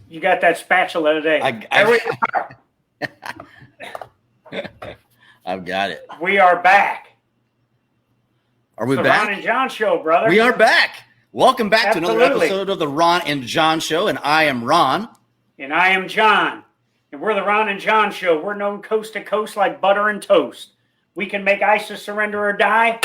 You got that spatula today. I've got it. We are back. Are we the back? Ron and John Show, brother. We are back. Welcome back Absolutely. to another episode of the Ron and John Show, and I am Ron. And I am John. And we're the Ron and John Show. We're known coast to coast like butter and toast. We can make ISIS surrender or die,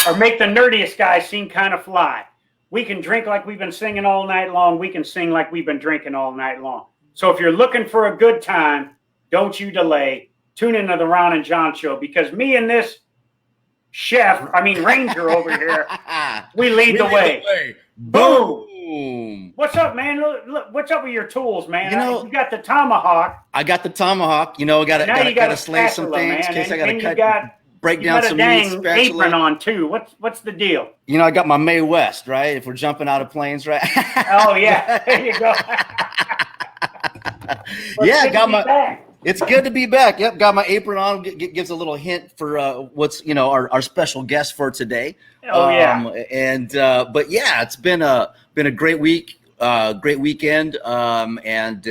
or make the nerdiest guy seem kind of fly. We can drink like we've been singing all night long. We can sing like we've been drinking all night long. So if you're looking for a good time, don't you delay. Tune into the Ron and John Show, because me and this Ranger over here, we lead the way. Boom. What's up, man? Look, what's up with your tools, man? You got the tomahawk. I got the tomahawk. I got to slay some things in case I got to break down some meat. You got a dang apron on too. What's the deal? I got my Mae West, right? If we're jumping out of planes, right? Oh yeah, there you go. It's good to be back. Yep, got my apron on. Gives a little hint for what's our special guest for today. Oh yeah. But yeah, it's been a great week, great weekend, and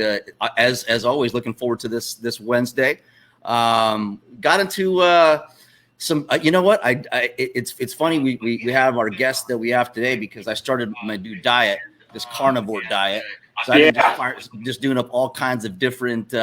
as always, looking forward to this Wednesday. Got into some. You know what? It's funny we have our guest that we have today, because I started my new diet, this carnivore diet. So I've been just doing up all kinds of different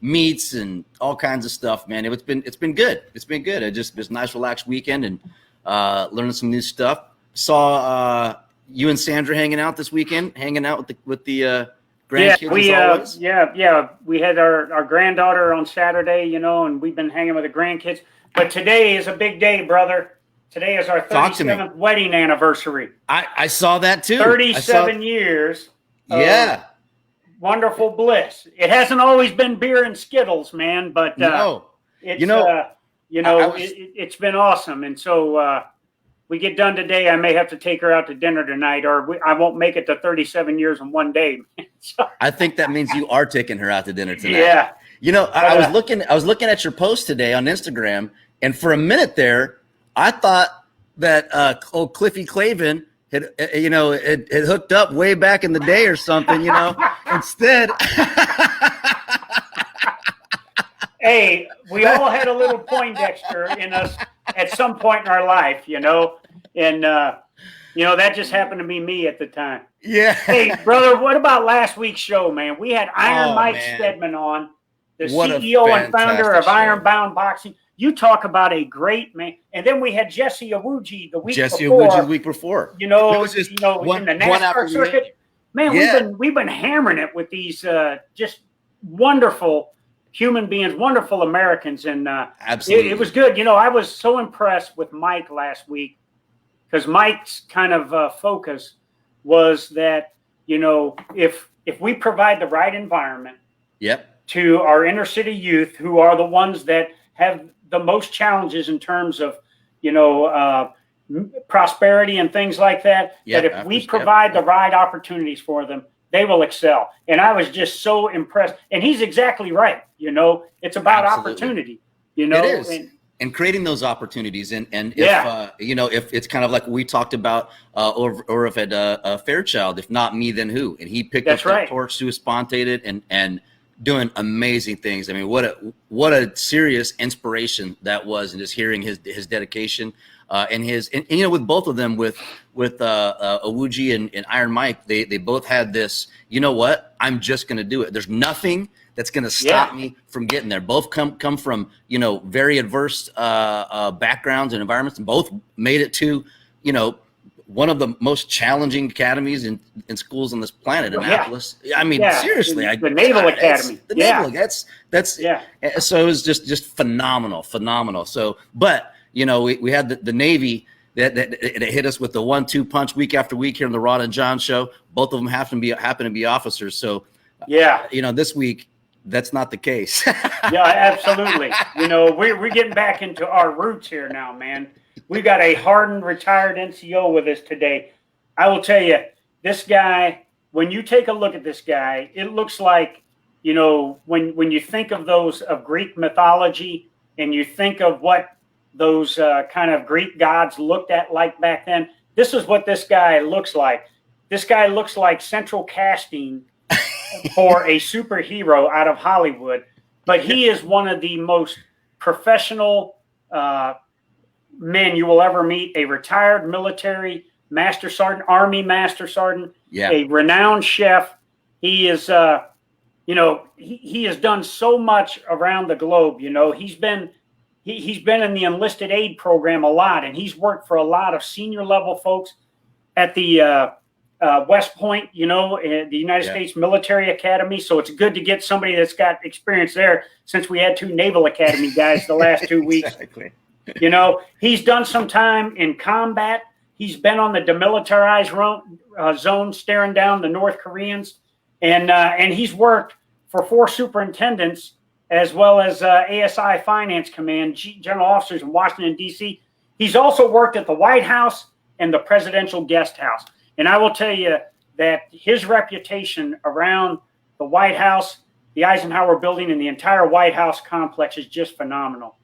meats and all kinds of stuff, man. It's been good. It's been good. It was a nice, relaxed weekend, and learning some new stuff. Saw you and Sandra hanging out this weekend, hanging out with the grandkids. We had our granddaughter on Saturday, and we've been hanging with the grandkids. But today is a big day, brother. Today is our 37th wedding anniversary. I saw that too. 37 years. Yeah. Wonderful bliss. It hasn't always been beer and Skittles, man, but it's been awesome. And so we get done today. I may have to take her out to dinner tonight, or I won't make it to 37 years in one day. So, I think that means you are taking her out to dinner tonight. Yeah. I was looking at your post today on Instagram, and for a minute there, I thought that old Cliffy Clavin had hooked up way back in the day or something, instead. Hey, we all had a little Poindexter in us at some point in our life, and that just happened to be me at the time. Yeah. Hey, brother, what about last week's show, man? We had Iron Mike Stedman on, the CEO and founder of Ironbound Boxing. You talk about a great man. And then we had 𝘬𝘰𝘮𝘵 the week before. It was just in the NASCAR circuit. Man, we've been hammering it with these just wonderful human beings, wonderful Americans. And absolutely, it was good. I was so impressed with Mike last week, because Mike's kind of focus was that, if we provide the right environment to our inner city youth, who are the ones that have the most challenges in terms of, prosperity and things like that, that if we provide the right opportunities for them, they will excel. And I was just so impressed. And he's exactly right. It's about opportunity, It is. And creating those opportunities. And if it's kind of like we talked about, or if at Fairchild, if not me, then who? And he picked up that torch, sui sponte, and doing amazing things. I mean, what a serious inspiration that was, and just hearing his dedication and with both of them, with 𝘬𝘮𝘮 and Iron Mike, they both had this. I'm just going to do it. There's nothing that's going to stop me from getting there. Both come from very adverse backgrounds and environments, and both made it to one of the most challenging academies in schools on this planet, Annapolis. I mean, seriously, the Naval Academy. The Naval. That's So it was just phenomenal. So, but we had the Navy that hit us with the 1-2 punch week after week here on the Ron and John Show. Both of them happen to be officers. So this week that's not the case. Yeah, absolutely. We're getting back into our roots here now, man. We've got a hardened, retired NCO with us today. I will tell you, this guy, when you take a look at this guy, it looks like, when you think of those of Greek mythology, and you think of what those kind of Greek gods looked at like back then, this is what this guy looks like. This guy looks like central casting for a superhero out of Hollywood, but he is one of the most professional men you will ever meet. A retired military master sergeant, Army master sergeant, a renowned chef. He is, you know, he has done so much around the globe. You know, he's been in the enlisted aid program a lot, and he's worked for a lot of senior level folks at the West Point, you know, the United States Military Academy. So it's good to get somebody that's got experience there, since we had 2 Naval Academy guys the last 2 weeks. Exactly. You know, he's done some time in combat. He's been on the demilitarized zone, staring down the North Koreans, and he's worked for 4 superintendents, as well as ASI Finance Command, general officers in Washington, D.C. He's also worked at the White House and the Presidential Guest House. And I will tell you that his reputation around the White House, the Eisenhower Building, and the entire White House complex is just phenomenal.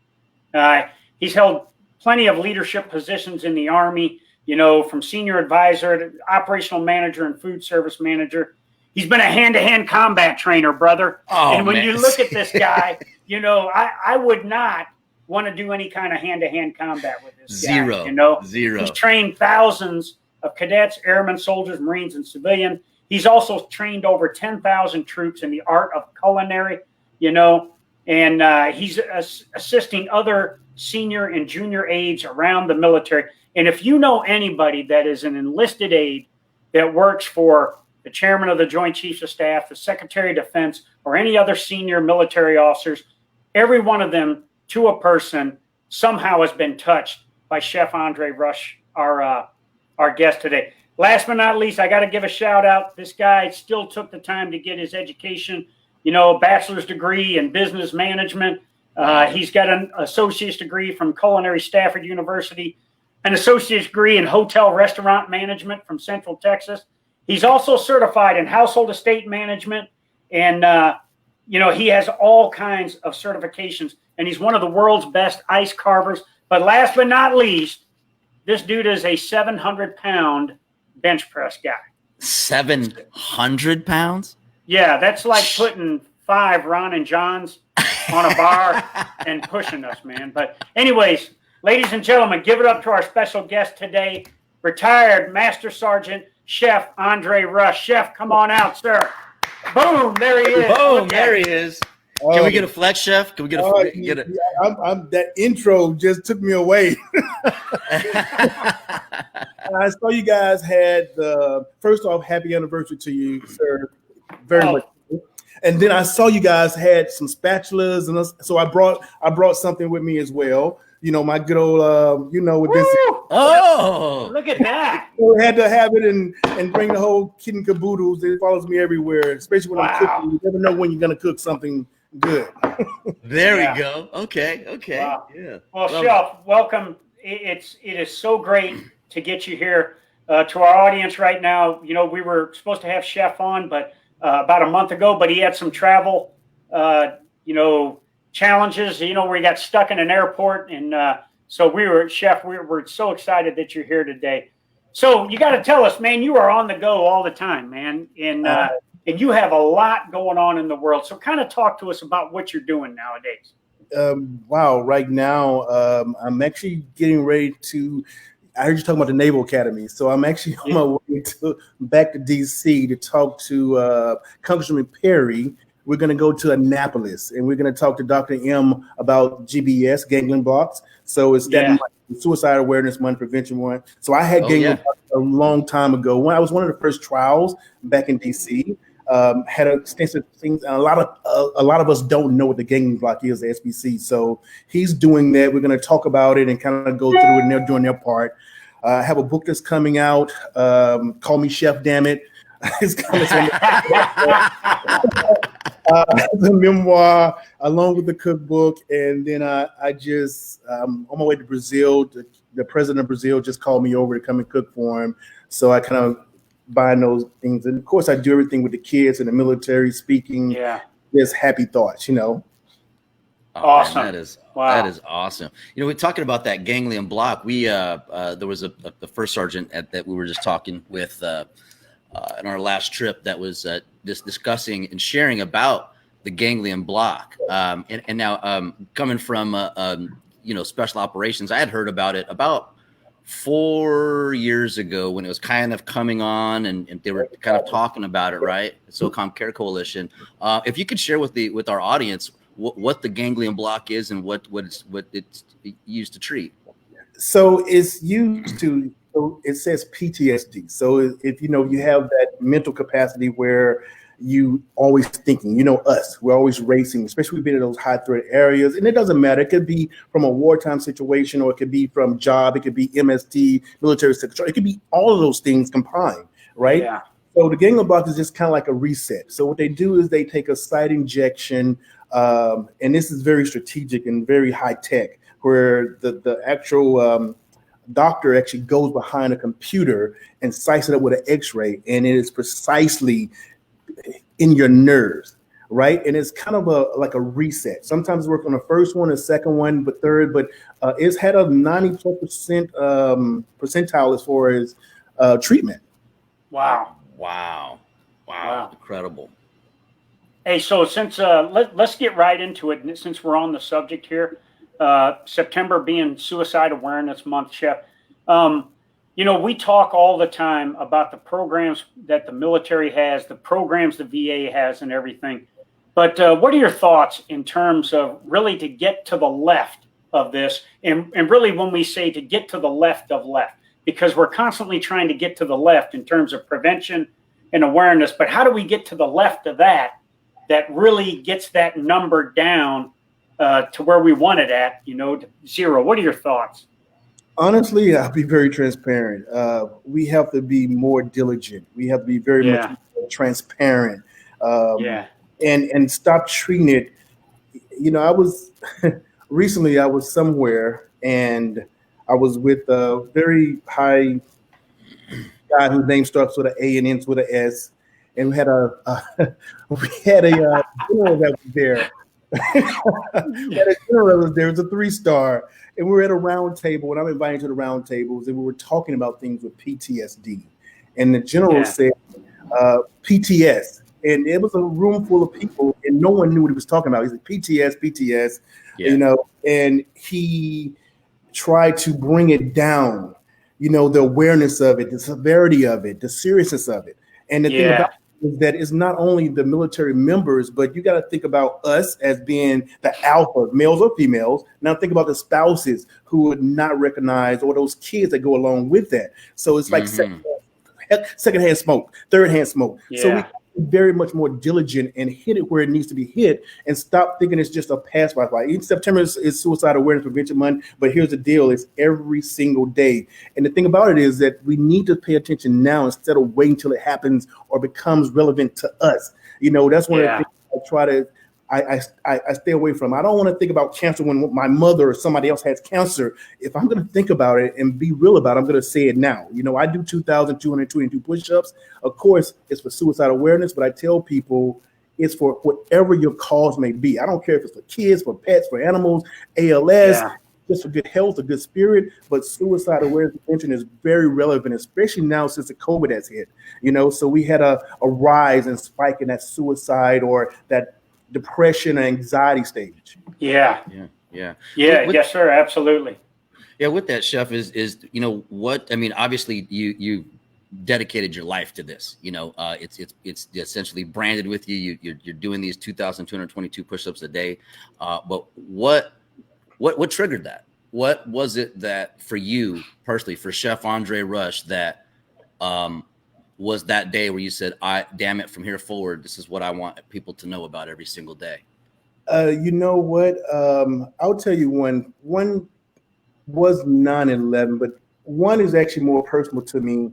He's held plenty of leadership positions in the Army, you know, from senior advisor to operational manager and food service manager. He's been a hand-to-hand combat trainer, brother. Oh, and when man. you look at this guy, you know, I would not want to do any kind of hand-to-hand combat with this guy. Zero. You know, Zero. He's trained thousands of cadets, airmen, soldiers, Marines, and civilian. He's also trained over 10,000 troops in the art of culinary, you know, and he's assisting other senior and junior aides around the military. And if you know anybody that is an enlisted aide that works for the chairman of the Joint Chiefs of Staff, the Secretary of Defense, or any other senior military officers, every one of them, to a person, somehow has been touched by Chef Andre Rush, our guest today. Last but not least, I got to give a shout out. This guy still took the time to get his education, you know, a bachelor's degree in business management. He's got an associate's degree from Culinary Stafford University, an associate's degree in hotel restaurant management from Central Texas. He's also certified in household estate management, and you know, he has all kinds of certifications, and he's one of the world's best ice carvers. But last but not least, this dude is a 700-pound bench press guy. 700 pounds? Yeah, that's like putting 5 Ron and Johns on a bar and pushing us, man. But anyways, ladies and gentlemen, give it up to our special guest today, retired Master Sergeant Chef Andre Rush. Chef, come on out, sir. Boom, there he is. Boom, there he is. Can we get a flex, Chef? Can we get a get it? That intro just took me away. I saw you guys had first off, happy anniversary to you, sir. Very much. And then I saw you guys had some spatulas, and so I brought something with me as well. You know, my good old, you know, with this. Oh, look at that! We had to have it and bring the whole kit and caboodles. It follows me everywhere, especially when I'm cooking. You never know when you're gonna cook something good. There we go. Okay. Wow. Yeah. Well, Chef, welcome. It is so great to get you here to our audience right now. You know, we were supposed to have Chef on, but about a month ago, but he had some travel, you know, challenges, you know, where he got stuck in an airport. And so Chef, we're so excited that you're here today. So you got to tell us, man, you are on the go all the time, man. And you have a lot going on in the world. So kind of talk to us about what you're doing nowadays. Wow. Right now, I'm actually getting ready to, I heard you talking about the Naval Academy. So I'm actually on my way back to DC to talk to Congressman Perry. We're going to go to Annapolis, and we're going to talk to Dr. M about GBS, ganglion blocks. So it's that suicide awareness month, prevention one. So I had ganglion blocks a long time ago. When I was one of the first trials back in DC, had extensive things. And a lot of us don't know what the ganglion block is, the SBC. So he's doing that. We're going to talk about it and kind of go through it, and they're doing their part. I have a book that's coming out. Call Me Chef, damn it. It's coming. The memoir along with the cookbook, and then I just on my way to Brazil. The president of Brazil just called me over to come and cook for him, so I kind of buying those things, and of course I do everything with the kids and the military, speaking. Just happy thoughts, you know. Oh, awesome. Man, that is awesome. You know, we're talking about that ganglion block. We there was the first sergeant that we were just talking with. in our last trip that was just discussing and sharing about the ganglion block. And now coming from special operations, I had heard about it about 4 years ago when it was kind of coming on, and they were kind of talking about it, right? The SOCOM Care Coalition. If you could share with our audience what the ganglion block is and what it's used to treat. So it's used to. So it says PTSD. So if you have that mental capacity where you always thinking, us, we're always racing, especially we've been in those high threat areas. And it doesn't matter. It could be from a wartime situation, or it could be from job. It could be MST, military secretary. It could be all of those things combined, right? Yeah. So the ganglion block is just kind of like a reset. So what they do is they take a site injection, and this is very strategic and very high tech, where the actual doctor actually goes behind a computer and sights it up with an X-ray, and it is precisely in your nerves, right? And it's kind of like a reset. Sometimes it works on the first one, the second one, but third. But it's had a 90% percentile as far as treatment. Wow. Incredible. Hey, so since let's get right into it, since we're on the subject here. September being Suicide Awareness Month, Chef. We talk all the time about the programs that the military has, the programs the VA has, and everything. But what are your thoughts in terms of really to get to the left of this? And really when we say to get to the left of left, because we're constantly trying to get to the left in terms of prevention and awareness. But how do we get to the left of that really gets that number down to where we want it at, to zero? What are your thoughts? Honestly, I'll be very transparent. We have to be more diligent. We have to be very much more transparent. And stop treating it. I was recently, I was somewhere and I was with a very high guy whose name starts with an A and ends with an S. And we had a general that was there. There was a 3-star, and we were at a round table, and I'm invited to the round tables, and we were talking about things with PTSD. And the general said PTS, and it was a room full of people, and no one knew what he was talking about. He said PTS, and he tried to bring it down, the awareness of it, the severity of it, the seriousness of it. And the thing about is that it's not only the military members, but you got to think about us as being the alpha, males or females. Now think about the spouses who would not recognize, or those kids that go along with that. So it's like secondhand smoke, thirdhand smoke. Yeah. So we very much more diligent and hit it where it needs to be hit, and stop thinking it's just a pass by. Each September is Suicide Awareness Prevention Month, but here's the deal: it's every single day. And the thing about it is that we need to pay attention now instead of waiting till it happens or becomes relevant to us. That's one of the things I try to. I stay away from. I don't want to think about cancer when my mother or somebody else has cancer. If I'm going to think about it and be real about it, I'm going to say it now. I do 2,222 push-ups. Of course, it's for suicide awareness, but I tell people it's for whatever your cause may be. I don't care if it's for kids, for pets, for animals, ALS, just for good health, a good spirit. But suicide awareness prevention is very relevant, especially now since the COVID has hit. So we had a rise and spike in that suicide or that depression and anxiety stage. Yes, sir, absolutely. With that, Chef, is what I mean. Obviously, you dedicated your life to this. It's essentially branded with you. You're doing these 2,222 push-ups a day. But what triggered that? What was it that for you personally, for Chef Andre Rush, that was that day where you said, damn it, from here forward, this is what I want people to know about every single day? You know what? I'll tell you one was 9/11, but one is actually more personal to me.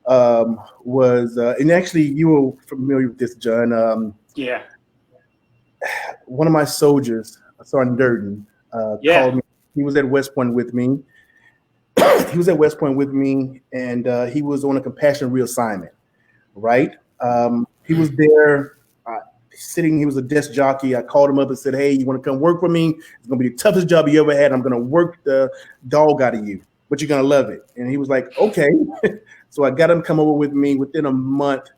And actually you were familiar with this, John. One of my soldiers, Sergeant Durden, called me. He was at West Point with me. And he was on a compassion reassignment, right? He was there sitting. He was a desk jockey. I called him up and said, hey, you want to come work for me? It's going to be the toughest job you ever had. I'm going to work the dog out of you, but you're going to love it. And he was like, okay. So I got him come over with me. Within a month,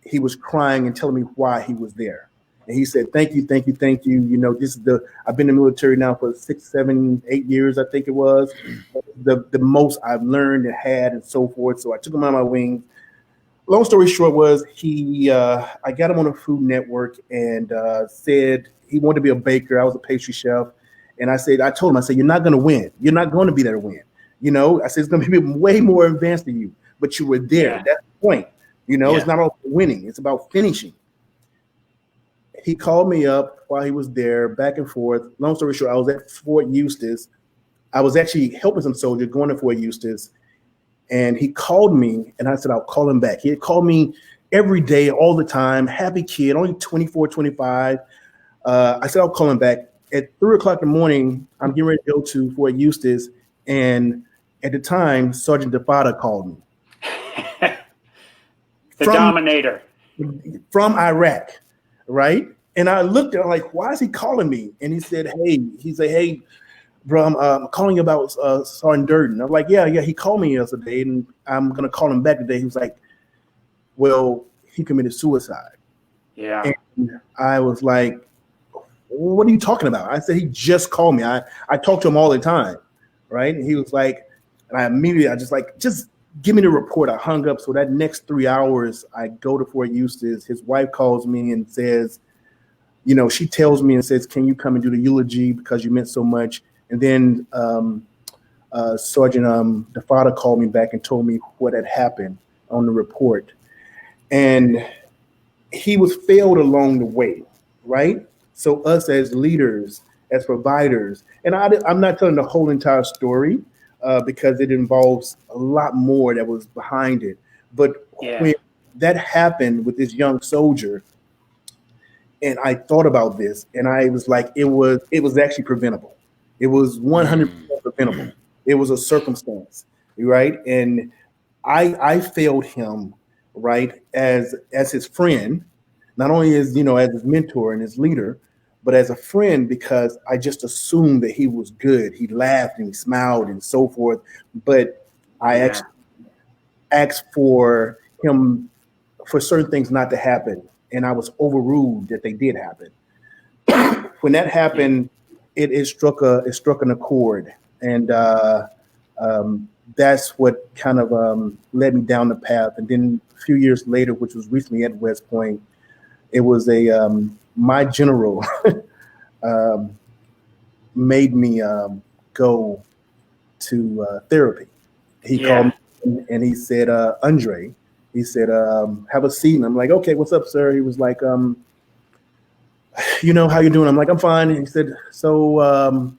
he was crying and telling me why he was there. And he said, thank you, thank you, thank you. You know, I've been in the military now for 6, 7, 8 years, I think it was. The most I've learned and had and so forth. So I took him on my wings. Long story short was I got him on a Food Network and said he wanted to be a baker. I was a pastry chef. And I told him, I said, you're not going to win. You're not going to be there to win. You know, I said, it's going to be way more advanced than you, but you were there. Yeah. That's the point. You know, It's not about winning. It's about finishing. He called me up while he was there, back and forth. Long story short, I was at Fort Eustis. I was actually helping some soldiers going to Fort Eustis. And he called me, and I said, I'll call him back. He had called me every day, all the time. Happy kid, only 24, 25. I said, I'll call him back. At 3 o'clock in the morning, I'm getting ready to go to Fort Eustis. And at the time, Sergeant 𝘸𝘪𝘵 called me. Dominator. From Iraq, right? And I looked at him like, why is he calling me? And he said, hey, bro, I'm calling you about Sergeant Durden. I'm like, yeah, he called me yesterday, and I'm going to call him back today. He was like, well, he committed suicide. Yeah. And I was like, what are you talking about? I said, he just called me. I talk to him all the time, right? And he was like, and I just give me the report. I hung up. So that next 3 hours, I go to Fort Eustis. His wife calls me and says, you know, she tells me and says, can you come and do the eulogy because you meant so much? And then Sergeant 𝘸𝘪𝘵 called me back and told me what had happened on the report. And he was failed along the way, right? So us as leaders, as providers, and I'm not telling the whole entire story because it involves a lot more that was behind it. But when that happened with this young soldier, and I thought about this, and I was like, it was actually preventable. It was 100% preventable. It was a circumstance, right? And I failed him, right, as his friend, not only as his mentor and his leader, but as a friend, because I just assumed that he was good. He laughed and he smiled and so forth. But I actually asked for him for certain things not to happen, and I was overruled that they did happen. When that happened, it struck an accord, and that's what kind of led me down the path. And then a few years later, which was recently at West Point, it was my general made me go to therapy. He called me and he said, Andre, he said, have a seat. And I'm like, okay, what's up, sir? He was like, you know, how you doing? I'm like, I'm fine. And he said, so,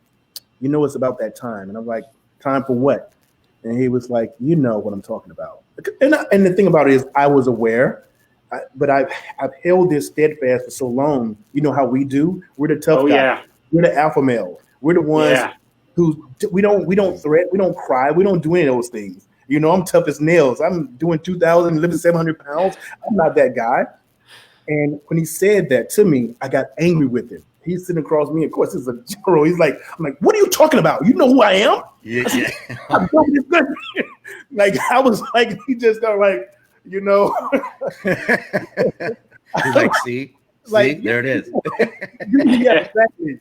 you know, it's about that time. And I'm like, time for what? And he was like, you know what I'm talking about. And the thing about it is I was aware, but I've held this steadfast for so long. You know how we do? We're the tough guys. Yeah. We're the alpha males. We're the ones who we don't threat. We don't cry. We don't do any of those things. You know, I'm tough as nails. I'm doing 2,000, living 700 pounds. I'm not that guy. And when he said that to me, I got angry with him. He's sitting across me. Of course, this is a general. He's like, I'm like, what are you talking about? You know who I am? Yeah. I'm doing this good. Like, I was like, he just got like, you know. He's like, see, there it is. Yeah, exactly.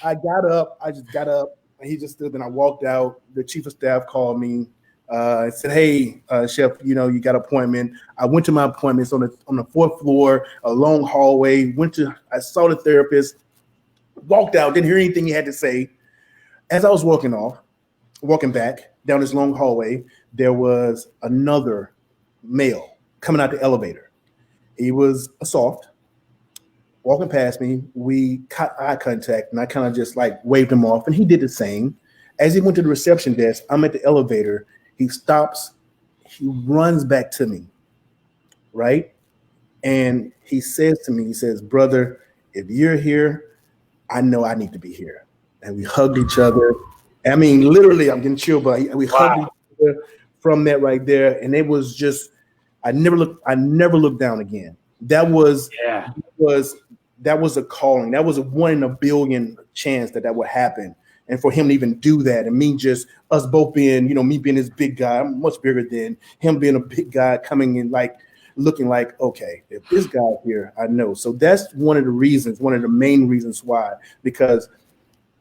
I just got up, and he just stood, and I walked out. The chief of staff called me. I said, hey, Chef, you know, you got an appointment. I went to my appointments on the 4th floor, a long hallway. I saw the therapist, walked out, didn't hear anything he had to say. As I was walking back down this long hallway, there was another male coming out the elevator. He was a soft, walking past me. We caught eye contact, and I kind of just like waved him off, and he did the same. As he went to the reception desk, I'm at the elevator. He stops, he runs back to me, right? And he says to me, he says, brother, if you're here, I know I need to be here. And we hugged each other. I mean, literally, I'm getting chilled, but we hugged each other from that right there. And it was just, I never looked down again. That was a calling. That was a 1 in a billion chance that would happen. And for him to even do that, and me just us both being, me being this big guy, I'm much bigger than him being a big guy coming in like looking like, okay, if this guy here, I know. So that's one of the main reasons why, because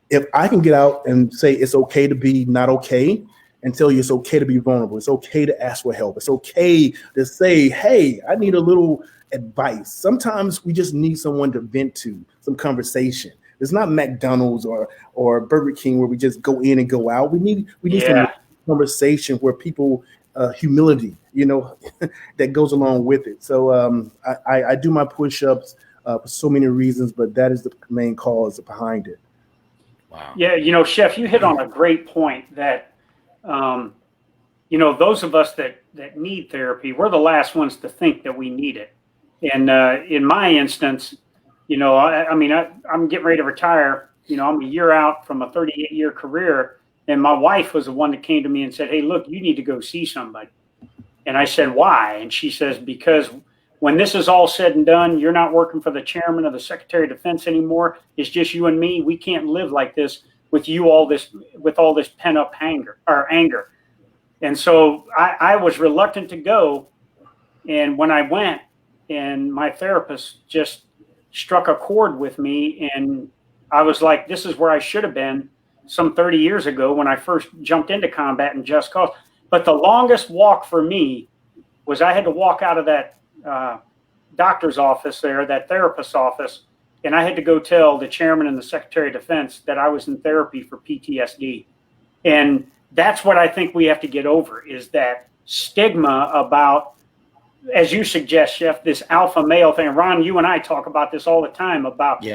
if I can get out and say it's okay to be not okay and tell you it's okay to be vulnerable, it's okay to ask for help, it's okay to say, hey, I need a little advice. Sometimes we just need someone to vent to, some conversation. It's not McDonald's or Burger King where we just go in and go out. We need some conversation where people, humility, that goes along with it. So I do my push-ups for so many reasons, but that is the main cause behind it. Wow. Yeah, Chef, you hit on a great point that, those of us that need therapy, we're the last ones to think that we need it. And in my instance, I'm getting ready to retire. I'm a year out from a 38-year career. And my wife was the one that came to me and said, hey, look, you need to go see somebody. And I said, why? And she says, because when this is all said and done, you're not working for the chairman or the Secretary of Defense anymore. It's just you and me. We can't live like this with all this pent up anger. And so I was reluctant to go. And when I went, and my therapist just struck a chord with me, and I was like, this is where I should have been some 30 years ago when I first jumped into combat and just cause. But the longest walk for me was I had to walk out of that doctor's office there, that therapist's office, and I had to go tell the chairman and the Secretary of Defense that I was in therapy for PTSD. And that's what I think we have to get over, is that stigma about, as you suggest, Chef, this alpha male thing. Ron, you and I talk about this all the time about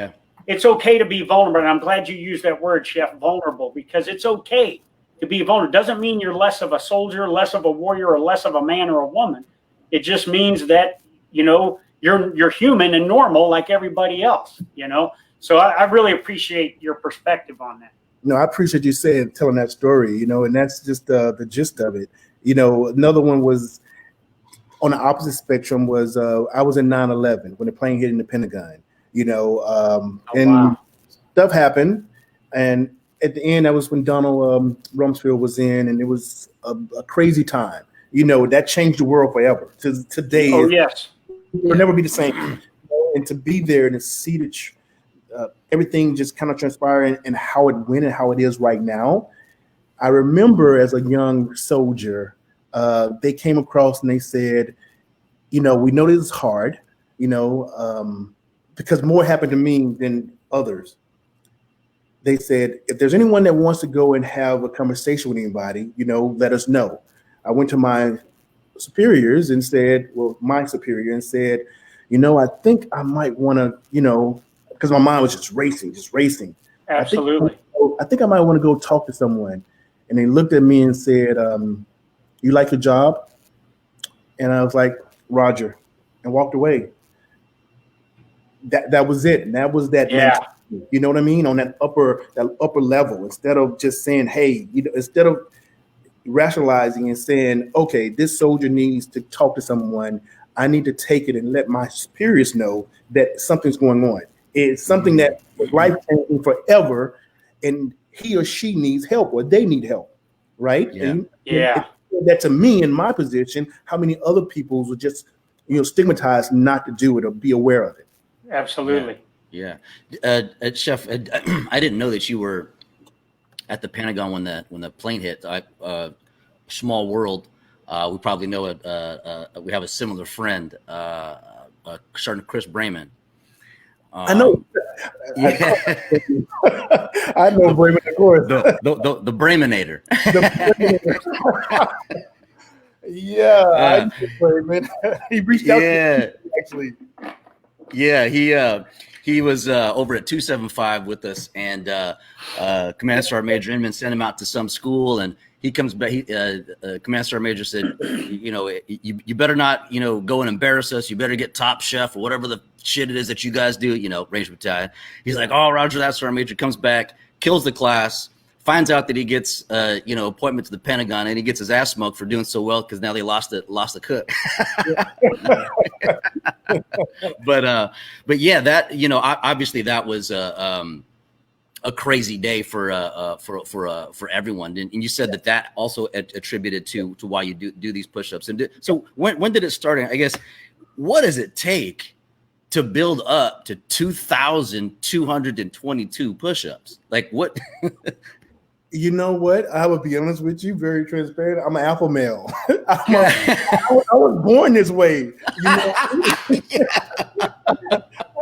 it's okay to be vulnerable. And I'm glad you used that word, Chef, vulnerable, because it's okay to be vulnerable. Doesn't mean you're less of a soldier, less of a warrior, or less of a man or a woman. It just means that, you're human and normal like everybody else, So I really appreciate your perspective on that. No, I appreciate you telling that story, and that's just the gist of it. Another one was on the opposite spectrum was I was in 9/11 when the plane hit in the Pentagon, stuff happened. And at the end, that was when Donald Rumsfeld was in, and it was a crazy time. That changed the world forever. To today, yes, it'll never be the same. And to be there and to see everything just kind of transpire and how it went and how it is right now. I remember as a young soldier, they came across and they said, we know this is hard, because more happened to me than others. They said, if there's anyone that wants to go and have a conversation with anybody, let us know. I went to my superiors and said, my superior, and said, I think I might want to, because my mind was just racing. Absolutely. I think I might want to go talk to someone. And they looked at me and said, you like your job? And I was like, Roger, and walked away. That was it. And that was that. Mentality, you know what I mean? On that upper level, instead of just saying, hey, instead of rationalizing and saying, okay, this soldier needs to talk to someone, I need to take it and let my superiors know that something's going on. It's something that is life-changing forever, and he or she needs help, or they need help, right? Yeah. And that to me in my position, how many other people were just stigmatized not to do it or be aware of it. Absolutely. Yeah. Chef, I didn't know that you were at the Pentagon when the plane hit. Small world. We probably know it. We have a similar friend, Sergeant Chris Brayman. I know. Yeah. I know Brayman, of course. The Brayminator. Yeah, I know Brayman. He reached out to me, actually. Yeah, he was over at 275 with us, and Command Sergeant Major Inman sent him out to some school, and he comes back. Command Sergeant Major said, you better not, go and embarrass us. You better get Top Chef or whatever the shit it is that you guys do, Range Battalion. He's like, oh, Roger that, Sergeant Major. Comes back, kills the class, finds out that he gets, appointment to the Pentagon, and he gets his ass smoked for doing so well because now they lost the cook. But yeah, that, obviously that was a a crazy day for everyone. And you said that also attributed to why you do these push-ups. And so when did it start? I guess, what does it take to build up to 2,222 push-ups? Like what? You know what? I would be honest with you, very transparent. I'm an alpha male. I was born this way.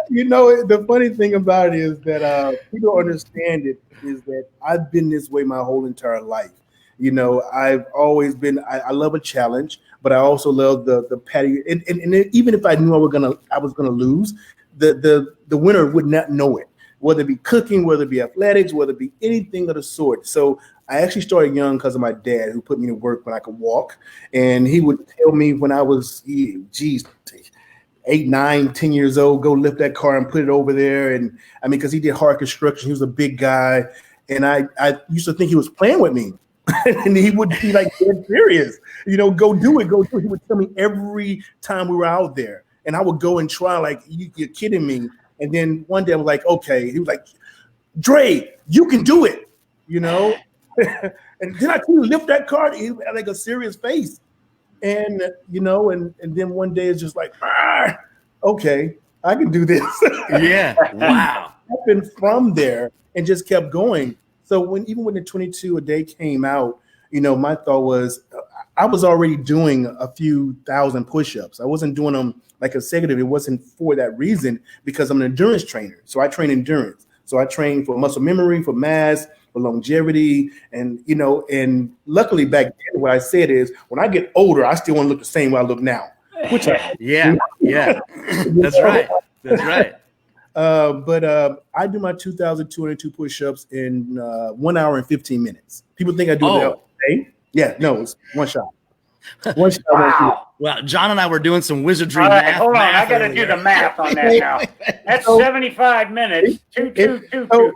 You know, the funny thing about it is that people don't understand it is that I've been this way my whole entire life. You know, I've always been. I love a challenge, but I also love the patty. And even if I knew I was gonna lose, the winner would not know it. Whether it be cooking, whether it be athletics, whether it be anything of the sort. So I actually started young because of my dad, who put me to work when I could walk. And he would tell me when I was, 8, 9, 10 years old, go lift that car and put it over there. And I mean, because he did hard construction, he was a big guy. And I used to think he was playing with me. And he would be like, dead serious, you know, go do it, go do it. He would tell me every time we were out there. And I would go and try, like, you're kidding me. And then one day I was like, okay. He was like, Dre, you can do it, you know? And then I couldn't lift that car. He had like a serious face. And, you know, and then one day it's just like, okay, I can do this. Yeah. Wow. Happened from there and just kept going. So even when the 22 a day came out, you know, my thought was I was already doing a few thousand push-ups. I wasn't doing them like consecutive. It wasn't for that reason because I'm an endurance trainer. So I train endurance. So I train for muscle memory, for mass, for longevity. And, you know, and luckily back then, what I said is when I get older, I still want to look the same way I look now. Which yeah. That's right. That's right. But I do my 2,202 push-ups in 1 hour and 15 minutes. People think I do that all day. Yeah, no, it's one shot. One shot. Wow. Well, John and I were doing some wizardry. All right, math. hold on. I got to do the math on that now. That's 75 minutes.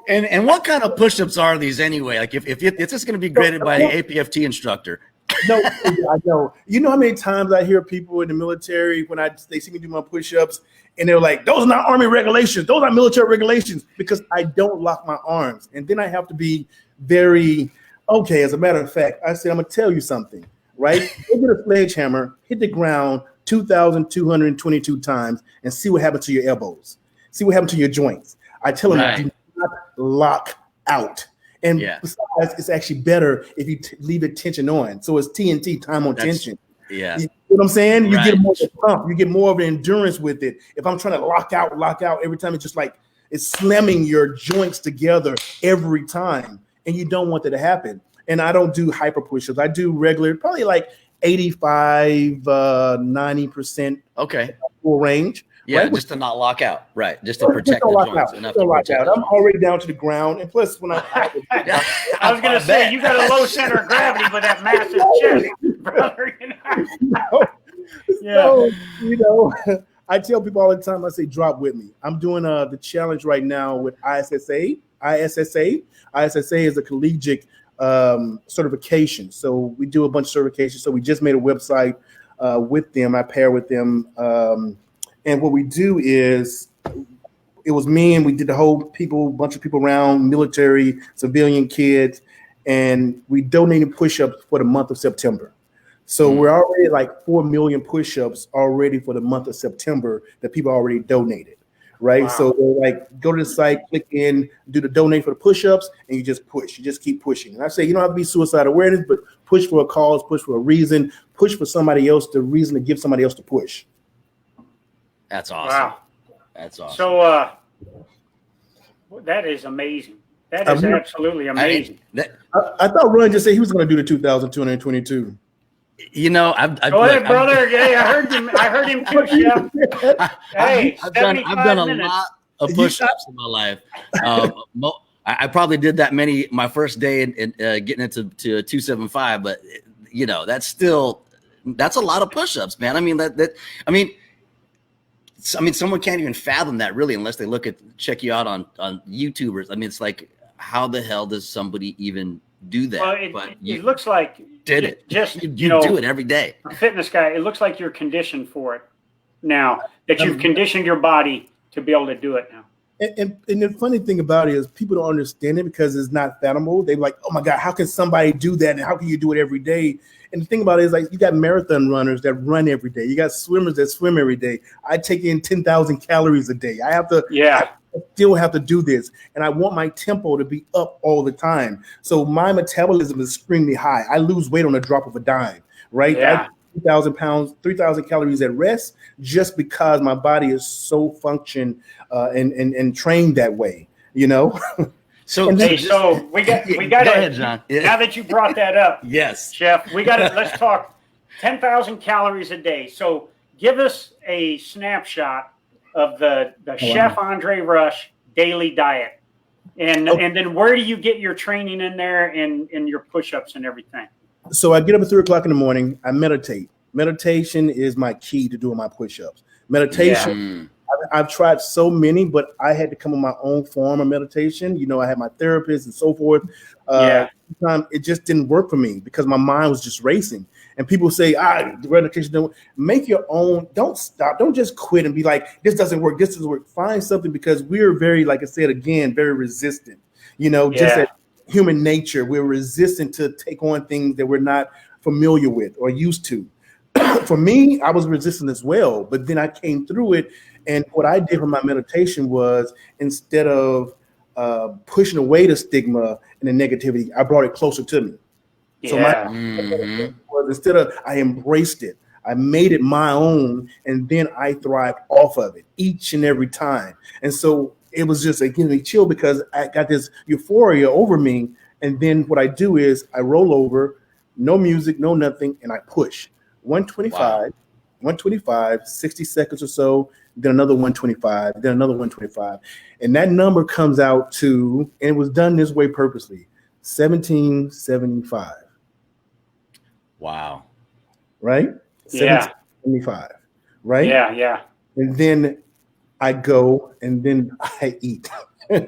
And what kind of push-ups are these anyway? Like if it's just going to be graded by the APFT instructor. No, I know. You know how many times I hear people in the military when they see me do my push-ups and they're like, those are not Army regulations. Those are military regulations, because I don't lock my arms. And then I have to be very, okay, as a matter of fact, I said, I'm going to tell you something, right? Go get a sledgehammer, hit the ground 2,222 times and see what happens to your elbows. See what happens to your joints. I tell them, do not lock out. And besides, it's actually better if you leave the tension on. So it's TNT, time on tension. Yeah. You know what I'm saying? You get more of a pump. You get more of an endurance with it. If I'm trying to lock out every time, it's just like it's slamming your joints together every time. And you don't want that to happen. And I don't do hyper push-ups. I do regular, probably like 85, 90%. Okay. Full range. Yeah, right? just to not lock out. Right. Just to protect the joints. Enough to protect I'm already down to the ground. And plus, when I was going to say, you got a low center of gravity with that massive chest, brother. So, you know, I tell people all the time, I say, drop with me. I'm doing the challenge right now with ISSA. ISSA is a collegiate certification. So we do a bunch of certifications. So we just made a website with them. I pair with them. And what we do is, it was me and we did the whole bunch of people around, military, civilian kids, and we donated push-ups for the month of September. So we're already like 4 million push-ups already for the month of September that people already donated, right? Wow. So they're like, go to the site, click in, do the donate for the push-ups, and you just push. You just keep pushing. And I say, you don't have to be suicide awareness, but push for a cause, push for a reason, push for somebody else, the reason to give somebody else to push. That's awesome. Wow. That's awesome. So that is amazing. That is absolutely amazing. I thought Ron just said he was going to do the 2,222. You know, go ahead, brother. Hey, I heard him too, Chef. Hey, I've done a lot of push-ups in my life. I probably did that many my first day in getting into 275, but you know, that's a lot of push-ups, man. I mean, someone can't even fathom that really unless they check you out on YouTubers. I mean, it's like, how the hell does somebody even do that? Well, it looks like you do it every day. A fitness guy, it looks like you're conditioned for it now, that you've conditioned your body to be able to do it now. And the funny thing about it is people don't understand it because it's not fathomable. They're like, oh my God, how can somebody do that? And how can you do it every day? And the thing about it is, like, you got marathon runners that run every day. You got swimmers that swim every day. I take in 10,000 calories a day. I still have to do this. And I want my tempo to be up all the time. So my metabolism is extremely high. I lose weight on a drop of a dime, right? Yeah. 3,000 pounds, 3,000 calories at rest, just because my body is so functioned and trained that way, you know? So we got Go ahead, John. Yeah. Now that you brought that up, yes, Chef, let's talk 10,000 calories a day. So give us a snapshot of the Chef Andre Rush daily diet. And then where do you get your training in there and your push-ups and everything? So I get up at 3 o'clock in the morning. I meditate. Meditation is my key to doing my push-ups. Meditation. I've tried so many, but I had to come up with my own form of meditation. You know, I had my therapist and so forth. It just didn't work for me because my mind was just racing. And people say, the meditation don't make your own. Don't stop. Don't just quit and be like, this doesn't work. This doesn't work. Find something, because we're very, like I said, again, very resistant. You know, just that human nature. We're resistant to take on things that we're not familiar with or used to. For me, I was resistant as well, but then I came through it. And what I did for my meditation was, instead of pushing away the stigma and the negativity, I brought it closer to me. So was, instead of, I embraced it, I made it my own, and then I thrived off of it each and every time. And so it was just giving me chill, because I got this euphoria over me. And then what I do is I roll over, no music, no nothing, and I push 125, 60 seconds or so, then another 125, then another 125. And that number comes out to, and it was done this way purposely, 1775. Wow. Right? 1775. Right? Yeah. And then I go and then I eat. I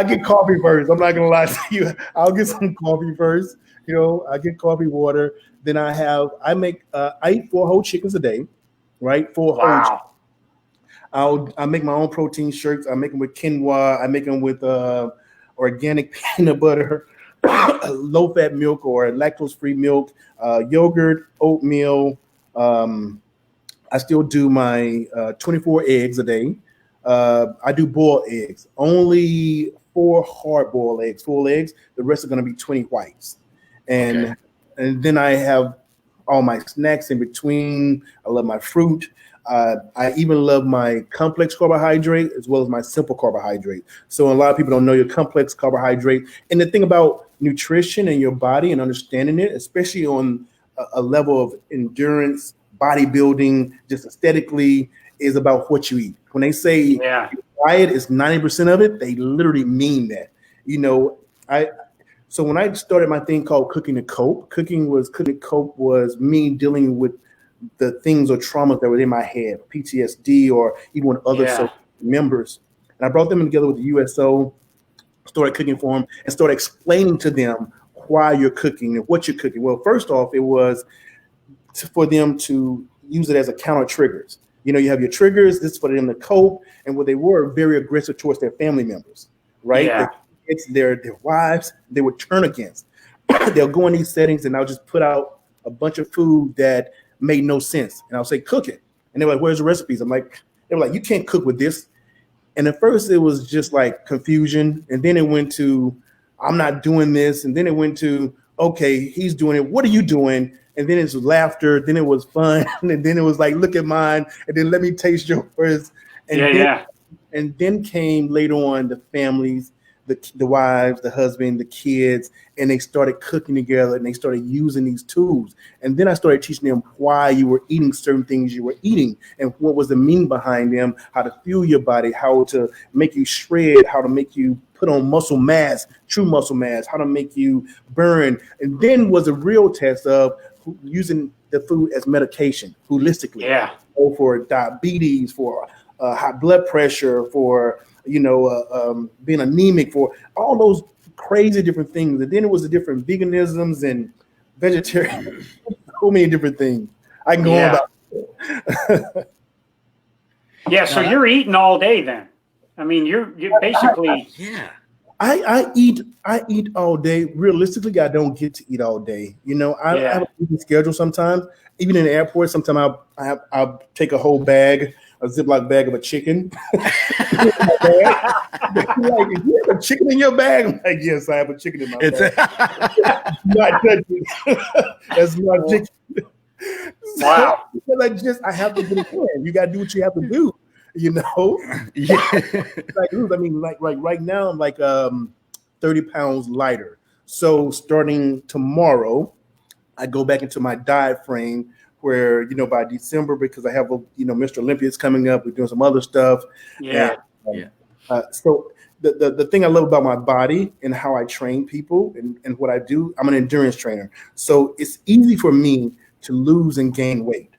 get coffee first. I'm not gonna lie to you. I'll get some coffee first. You know, I get coffee, water. Then I eat 4 whole chickens a day, right? 4 whole. I make my own protein shakes. I make them with quinoa. I make them with organic peanut butter, low fat milk or lactose free milk, yogurt, oatmeal. I still do my 24 eggs a day. I do boiled eggs. Only 4 hard boiled eggs, full eggs. The rest are going to be 20 whites. And then I have all my snacks in between. I love my fruit. I even love my complex carbohydrate as well as my simple carbohydrate. So a lot of people don't know your complex carbohydrate. And the thing about nutrition and your body and understanding it, especially on a level of endurance, bodybuilding, just aesthetically, is about what you eat. When they say diet is 90% of it, they literally mean that. You know, so when I started my thing called Cooking to Cope, Cooking to Cope was me dealing with the things or traumas that were in my head, PTSD, or even with other members. And I brought them together with the USO, started cooking for them, and started explaining to them why you're cooking and what you're cooking. Well, first off, it was for them to use it as a counter triggers. You know, you have your triggers, this is for them to cope, and what they were very aggressive towards their family members, right? Yeah. It's their wives, they would turn against. They'll go in these settings and I'll just put out a bunch of food that made no sense. And I'll say, cook it. And they're like, where's the recipes? They were like, you can't cook with this. And at first it was just like confusion. And then it went to, I'm not doing this. And then it went to, okay, he's doing it. What are you doing? And then it's laughter. Then it was fun. And then it was like, look at mine. And then let me taste yours. And And then came later on the families, the wives, the husband, the kids, and they started cooking together and they started using these tools. And then I started teaching them why you were eating certain things you were eating and what was the meaning behind them, how to fuel your body, how to make you shred, how to make you put on muscle mass, true muscle mass, how to make you burn. And then was a real test of using the food as medication holistically. Or for diabetes, for high blood pressure, for being anemic, for all those crazy different things. And then it was the different veganisms and vegetarian, so many different things. I can go on about. Yeah, so you're eating all day then. I mean, you're basically yeah. I eat all day. Realistically, I don't get to eat all day. You know, I have a busy schedule sometimes. Even in the airport, sometimes I'll take a whole bag, a Ziploc bag of a chicken. Like, you have a chicken in your bag? I'm like, yes, I have a chicken in my bag. Not touching. That's not chicken. Wow. So, I have to get it in. You got to do what you have to do. You know, Yeah. I mean, like right now, I'm like 30 pounds lighter. So starting tomorrow, I go back into my diet frame where, you know, by December, because I have, you know, Mr. Olympia's coming up, we're doing some other stuff. Yeah. So the thing I love about my body and how I train people and what I do, I'm an endurance trainer. So it's easy for me to lose and gain weight.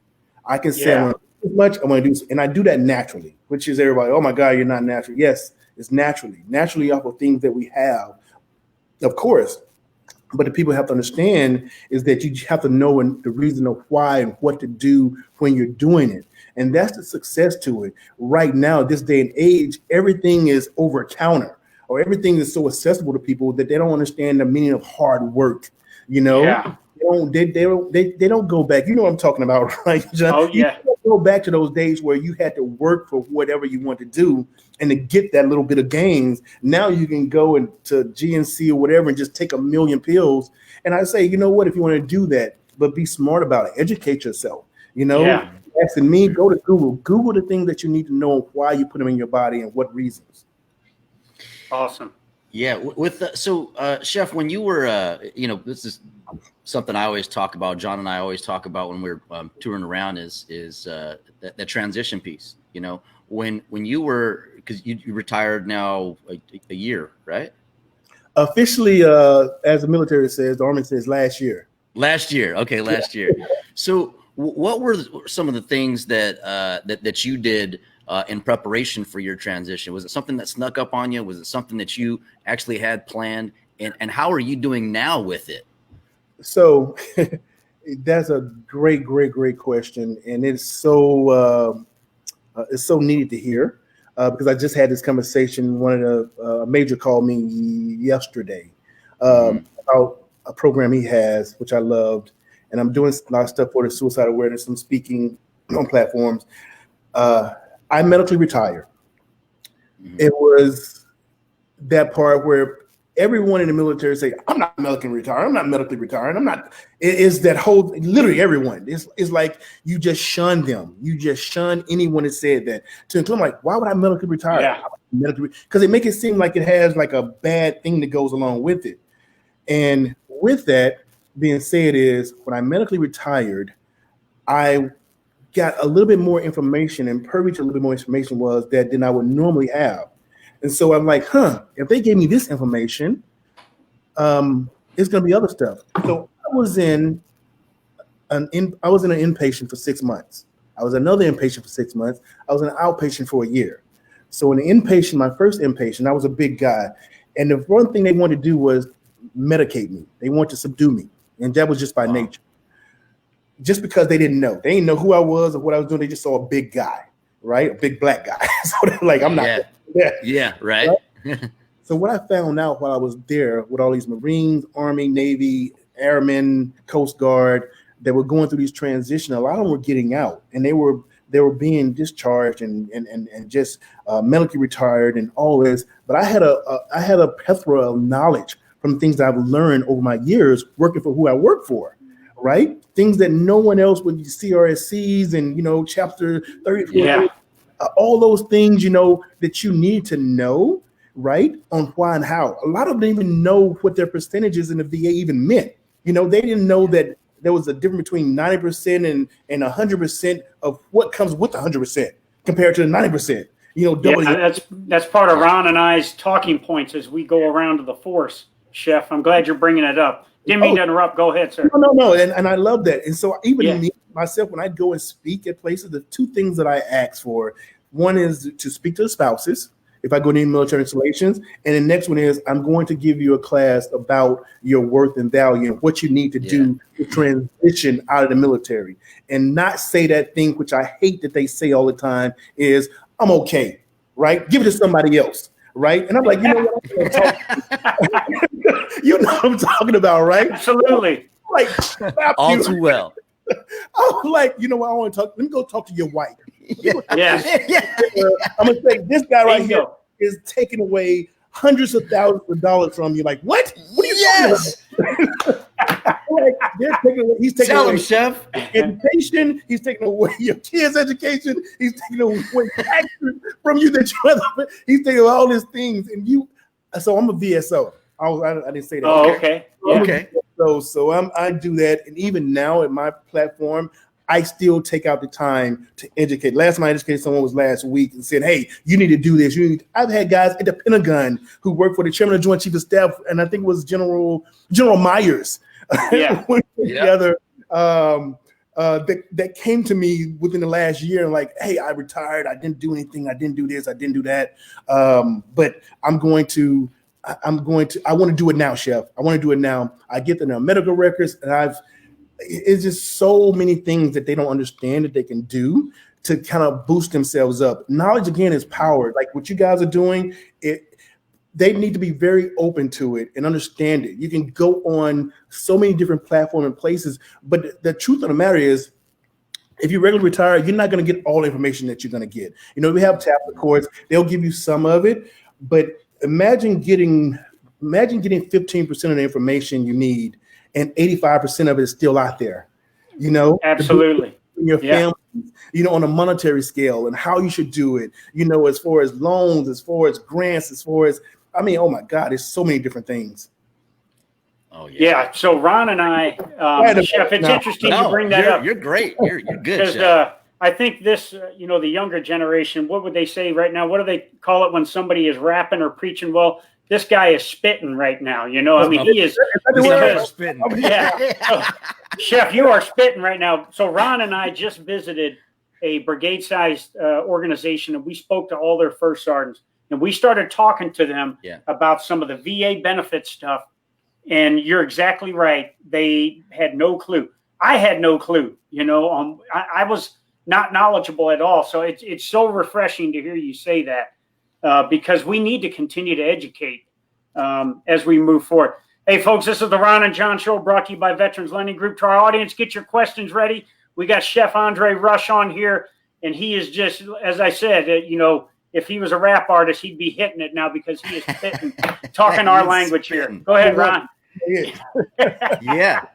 I can say I'm much I'm going to do, and I do that naturally, which is everybody, oh my God, you're not natural. Yes, it's naturally off of things that we have, of course. But the people have to understand is that you have to know the reason of why and what to do when you're doing it. And that's the success to it. Right now, this day and age, everything is over counter, or everything is so accessible to people that they don't understand the meaning of hard work. You know, they don't go back. You know what I'm talking about, right, John? Oh yeah. You don't go back to those days where you had to work for whatever you want to do, and to get that little bit of gains. Now you can go into GNC or whatever and just take a million pills. And I say, you know what? If you want to do that, but be smart about it, educate yourself. You know, asking me, go to Google the things that you need to know, why you put them in your body and what reasons. Awesome. Yeah. Chef, when you were, you know, this is something I always talk about. John and I always talk about when we're touring around is that transition piece. You know, when you were, because you retired now a year, right? Officially, as the military says, the Army says last year. Last year. Okay. Last year. So what were some of the things that you did in preparation for your transition? Was it something that snuck up on you? Was it something that you actually had planned? And how are you doing now with it? So that's a great question. And it's so needed to hear because I just had this conversation. One of the major called me yesterday about a program he has, which I loved. And I'm doing a lot of stuff for the suicide awareness. I'm speaking on platforms. I medically retired. It was that part where everyone in the military say, I'm not medically retired. I'm not medically retired. I'm not. It is that whole, literally everyone. It's like you just shun them. You just shun anyone that said that. To include, like, why would I medically retire? Yeah. Because it make it seem like it has like a bad thing that goes along with it. And with that being said is, when I medically retired, I got a little bit more information and privy to a little bit more information was that than I would normally have. And so I'm like, if they gave me this information, it's going to be other stuff. So I was in an inpatient for 6 months. I was another inpatient for 6 months. I was an outpatient for a year. So in the inpatient, my first inpatient, I was a big guy. And the one thing they wanted to do was medicate me. They wanted to subdue me. And that was just by nature. Just because they didn't know. They didn't know who I was or what I was doing. They just saw a big guy, right? A big black guy. So they're like, I'm not. Yeah, right. So what I found out while I was there with all these Marines, Army, Navy, Airmen, Coast Guard, that were going through these transitions, a lot of them were getting out and they were being discharged and just medically retired and all this. But I had a plethora of knowledge from things that I've learned over my years working for who I work for, right? Things that no one else would CRSCs and, chapter 34, all those things, that you need to know, right? On why and how. A lot of them didn't even know what their percentages in the VA even meant. They didn't know that there was a difference between 90% and 100% of what comes with 100% compared to the 90%. That's part of Ron and I's talking points as we go around to the force, Chef. I'm glad you're bringing it up. Didn't mean to interrupt. Go ahead, sir. No. And I love that. And so even me, myself, when I go and speak at places, the two things that I ask for, one is to speak to the spouses if I go to any military installations. And the next one is I'm going to give you a class about your worth and value and what you need to do to transition out of the military, and not say that thing which I hate that they say all the time is I'm okay, right? Give it to somebody else, right? And I'm like, you know what? You know what I'm talking about, right? Absolutely. Like, all too well. I'm like, you know what? I want to talk. Let me go talk to your wife. Yeah. I'm gonna say this guy right here is taking away hundreds of thousands of dollars from you. Like, what? What are you talking about? Like, he's taking away chef. education. He's taking away your kids' education. He's taking away taxes from you that you. He's taking away all these things, and you. So I'm a VSO. I didn't say that. Oh, okay. Okay. So I do that, and even now at my platform, I still take out the time to educate. Last time I educated someone was last week and said, hey, you need to do this. I've had guys at the Pentagon who work for the Chairman of the Joint Chiefs of Staff, and I think it was General Myers. Together, that came to me within the last year and like, hey, I retired. I didn't do anything. I didn't do this. I didn't do that. But I want to do it now, Chef. I want to do it now. I get the medical records, and it's just so many things that they don't understand that they can do to kind of boost themselves up. Knowledge, again, is power. Like what you guys are doing, they need to be very open to it and understand it. You can go on so many different platforms and places, but the truth of the matter is, if you regularly retire, you're not going to get all the information that you're going to get. We have tablet courts. They'll give you some of it, but imagine getting 15% of the information you need, and 85% of it is still out there. Absolutely. In your family, on a monetary scale, and how you should do it. As far as loans, as far as grants, oh my God, there's so many different things. Oh yeah. So Ron and I, Chef, it's interesting you bring that up. You're great. You're good. Because I think this, the younger generation, what would they say right now? What do they call it when somebody is rapping or preaching? Well, this guy is spitting right now. He is spitting. Yeah. So, Chef, you are spitting right now. So Ron and I just visited a brigade-sized organization, and we spoke to all their first sergeants, and we started talking to them about some of the VA benefit stuff. And you're exactly right. They had no clue. I had no clue. I was not knowledgeable at all. So it's so refreshing to hear you say that, because we need to continue to educate as we move forward. Hey, folks, this is the Ron and John Show, brought to you by Veterans Lending Group. To our audience, get your questions ready. We got Chef Andre Rush on here, and he is just, as I said, if he was a rap artist, he'd be hitting it now because he is spitting, talking our language here. Go ahead, Ron. Yeah.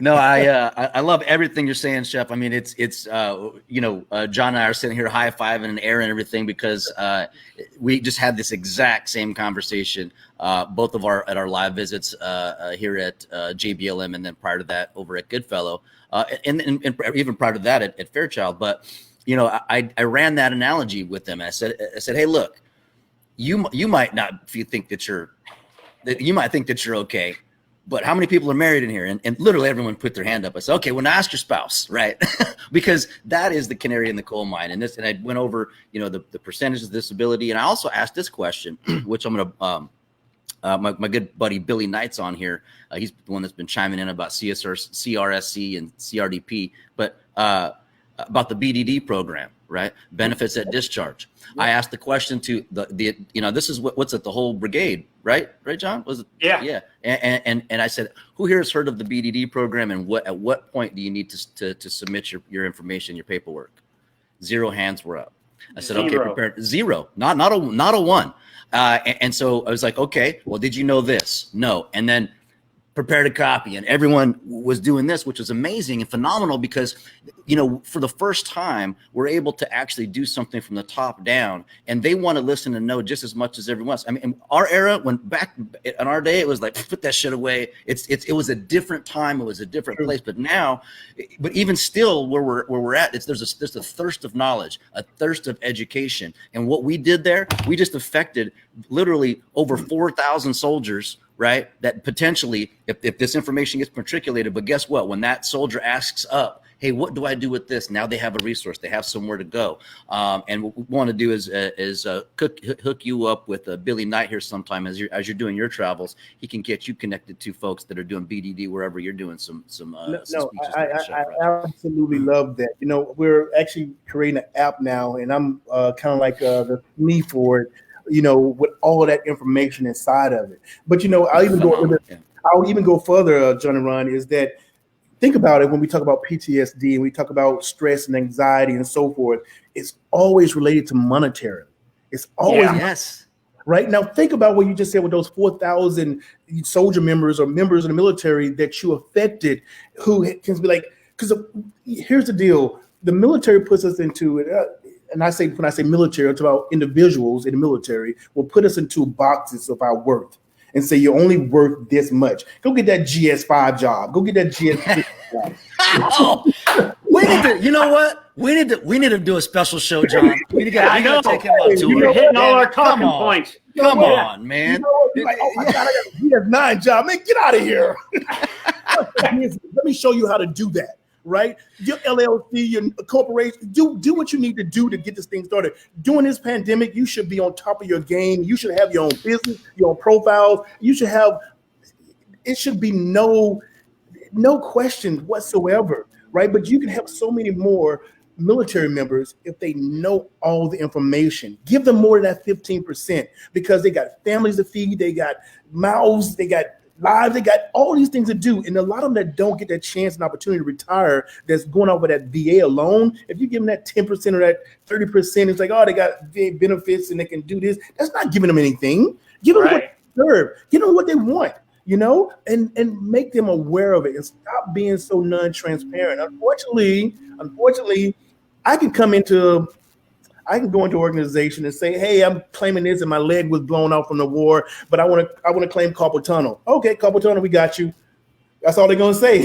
No, I love everything you're saying, Chef. I mean, it's John and I are sitting here high-fiving and airing everything because we just had this exact same conversation, both of at our live visits here at JBLM, and then prior to that over at Goodfellow, and even prior to that at Fairchild. But I ran that analogy with them. I said, hey, look, you might not think that you might think that you're okay. But how many people are married in here? And literally everyone put their hand up. I said, okay, well, now ask your spouse, right? Because that is the canary in the coal mine. And I went over, the percentages of disability. And I also asked this question, which I'm going to, my good buddy Billy Knight's on here. He's the one that's been chiming in about CRSC and CRDP, but about the BDD program, right? Benefits at discharge. I asked the question to this is what's at the whole brigade, right? Right, John? Was it? Yeah. And I said, who here has heard of the BDD program, and at what point do you need to submit your information, your paperwork? 0 hands were up. I said, okay, prepare 0, not a 1. And so I was like, okay, well, did you know this? No. And then prepared a copy, and everyone was doing this, which was amazing and phenomenal because, for the first time, we're able to actually do something from the top down, and they want to listen and know just as much as everyone else. I mean, in our era, when back in our day, it was like, put that shit away. It was a different time. It was a different place. But now, even still where we're at, there's a thirst of knowledge, a thirst of education. And what we did there, we just affected literally over 4,000 soldiers, right? That potentially, if this information gets matriculated, but guess what? When that soldier asks up hey, what do I do with this? Now they have a resource. They have somewhere to go. And what we want to do is hook you up with Billy Knight here sometime as you're doing your travels. He can get you connected to folks that are doing BDD wherever you're doing some speeches. I absolutely love that. You know, we're actually creating an app now, and I'm kind of like the me for it. You know, with all that information inside of it. But you know, I'll even go further, John and Ron, is that think about it when we talk about PTSD and we talk about stress and anxiety and so forth, it's always related to monetary. It's always yes. Right now, think about what you just said with those 4,000 soldier members or members of the military that you affected, who can be like, because here's the deal: the military puts us into it. And when I say military, it's about individuals in the military will put us into boxes of our worth and say you're only worth this much. Go get that GS5 job. Go get that GS6 job. We need to, you know what? We need to do a special show, John. We gotta take him up to You're hitting all our talking points. Come on, man. You know, like, oh my God, I got a GS9 job. Man, get out of here. Let me show you how to do that. Right? Your LLC, your corporation, do what you need to do to get this thing started. During this pandemic, you should be on top of your game. You should have your own business, your own profiles. It should be no question whatsoever, right? But you can help so many more military members if they know all the information. Give them more than that 15% because they got families to feed, they got mouths, they got lives, they got all these things to do, and a lot of them that don't get that chance and opportunity to retire, that's going off of that VA alone. If you give them that 10% or that 30%, it's like, oh, they got VA benefits and they can do this. That's not giving them anything. Give them what they deserve. Give them what they want, you know, and make them aware of it and stop being so non-transparent. Unfortunately, I can go into an organization and say, hey, I'm claiming this and my leg was blown out from the war, but I want to claim carpal tunnel. Okay, carpal tunnel, we got you. That's all they're going to say.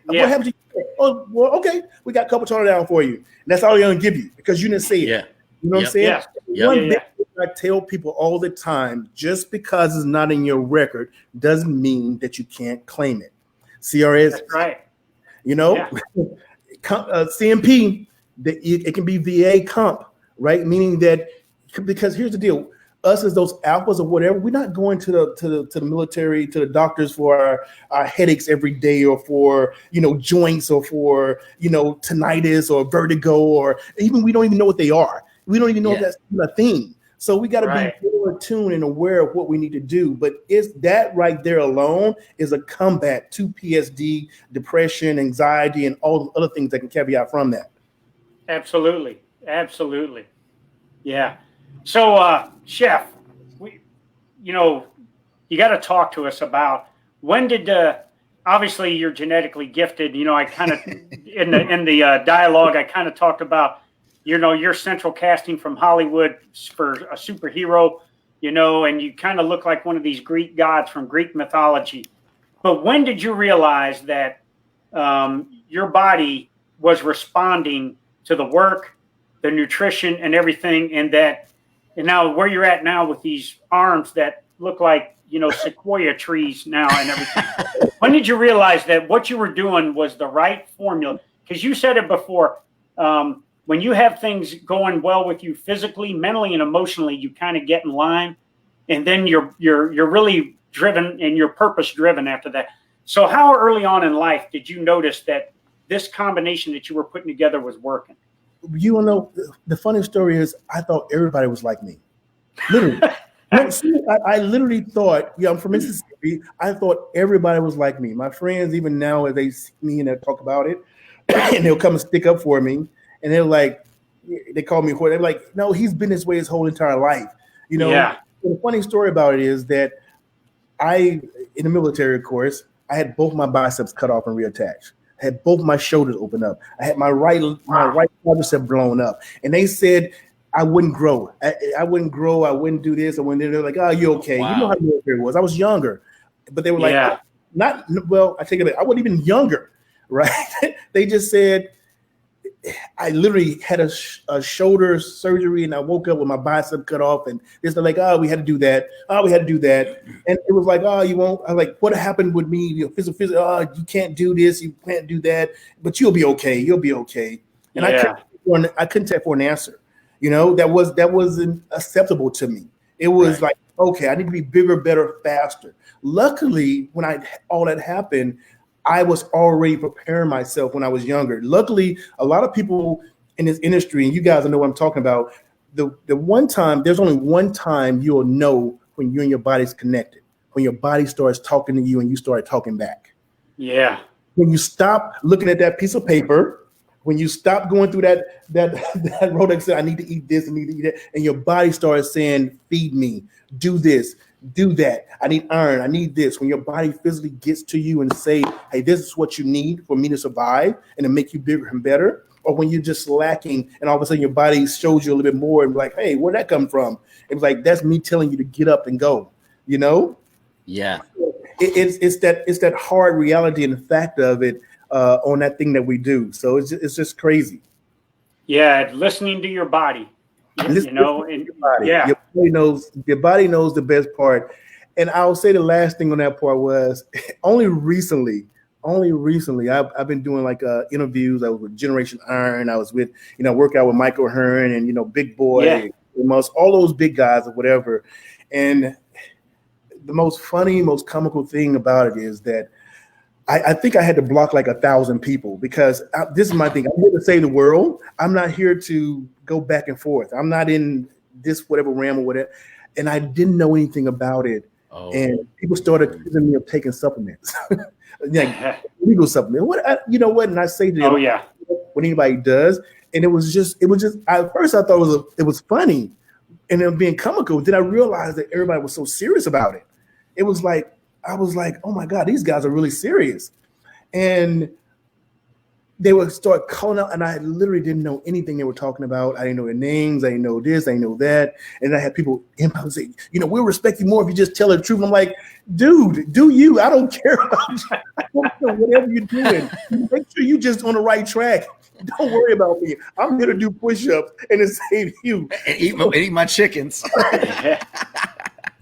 What happened to you? Oh, well, okay, we got carpal tunnel down for you. And that's all they're going to give you because you didn't say it. Yeah. You know what I'm saying? One thing I tell people all the time, just because it's not in your record doesn't mean that you can't claim it. CRS. That's right. You know, CMP, it can be VA comp. Right, meaning that because here's the deal: us as those alphas or whatever, we're not going to the military, to the doctors for our headaches every day, or for joints, or for tinnitus or vertigo, or even we don't even know what they are. We don't even know if that's a thing. So we got to be more attuned and aware of what we need to do. But it's that right there alone is a combat to PSD, depression, anxiety, and all the other things that can caveat from that. Absolutely. Yeah. So, Chef, you got to talk to us about when did, obviously you're genetically gifted. I kind of, in the dialogue, I kind of talked about, your central casting from Hollywood for a superhero, and you kind of look like one of these Greek gods from Greek mythology. But when did you realize that your body was responding to the work, the nutrition, and everything, and now where you're at now with these arms that look like sequoia trees now and everything? When did you realize that what you were doing was the right formula? Because you said it before, when you have things going well with you physically, mentally, and emotionally, you kind of get in line, and then you're really driven and you're purpose driven after that. So how early on in life did you notice that this combination that you were putting together was working? The funny story is I thought everybody was like me. Literally. I literally thought, I'm from Mississippi. I thought everybody was like me. My friends, even now, as they see me and they talk about it, and they'll come and stick up for me. And they're like, they call me, they're like, no, he's been this way his whole entire life. The funny story about it is that in the military, of course, I had both my biceps cut off and reattached. I had both my shoulders open up. I had my right quadricep blown up. And they said I wouldn't grow. I wouldn't grow. I wouldn't do this. They're like, oh, you're okay. Wow. You know how the military was. I was younger. But they were like, I take it back. I wasn't even younger, right? They just said, I literally had a shoulder surgery, and I woke up with my bicep cut off, and it's like, oh, we had to do that. Oh, we had to do that. And it was like, oh, you won't. I was like, what happened with me? You know, physical. Oh, you can't do this. You can't do that. But you'll be okay. You'll be okay. And I couldn't take for an answer. You know, that wasn't acceptable to me. It was like, okay, I need to be bigger, better, faster. Luckily, when all that happened, I was already preparing myself when I was younger. Luckily, a lot of people in this industry, and you guys know what I'm talking about, the one time, there's only one time you'll know when you and your body's connected, when your body starts talking to you and you start talking back. Yeah. When you stop looking at that piece of paper, when you stop going through that road that said, I need to eat this, I need to eat that, and your body starts saying, feed me, do this, do that. I need iron. I need this. When your body physically gets to you and say, hey, this is what you need for me to survive and to make you bigger and better. Or when you're just lacking and all of a sudden your body shows you a little bit more and like, hey, where'd that come from? It was like, that's me telling you to get up and go, you know? Yeah. It's that hard reality and the fact of it on that thing that we do. So it's just crazy. Yeah. Listening to your body. You know, and your body knows the best part. And I'll say the last thing on that part was only recently I've been doing like interviews. I was with Generation Iron. I was with, workout with Michael Hearn and, Big Boy, all those big guys or whatever. And the most funny, most comical thing about it is that I think I had to block like 1,000 people because this is my thing. I'm here to save the world. I'm not here to go back and forth. I'm not in this whatever realm or whatever. And I didn't know anything about it. Oh. And people started accusing me of taking supplements, like legal supplements. You know what? And I say to them, what anybody does. And it was just at first I thought it was funny and it being comical. Then I realized that everybody was so serious about it. It was like, I was like, oh my God, these guys are really serious. And they would start calling out, and I literally didn't know anything they were talking about. I didn't know their names. I didn't know this. I didn't know that. And I had people in my say, we'll respect you more if you just tell the truth. And I'm like, dude, do you? I don't care about you. I don't care whatever you're doing. Make sure you're just on the right track. Don't worry about me. I'm here to do push-ups and to save you. And eat my chickens.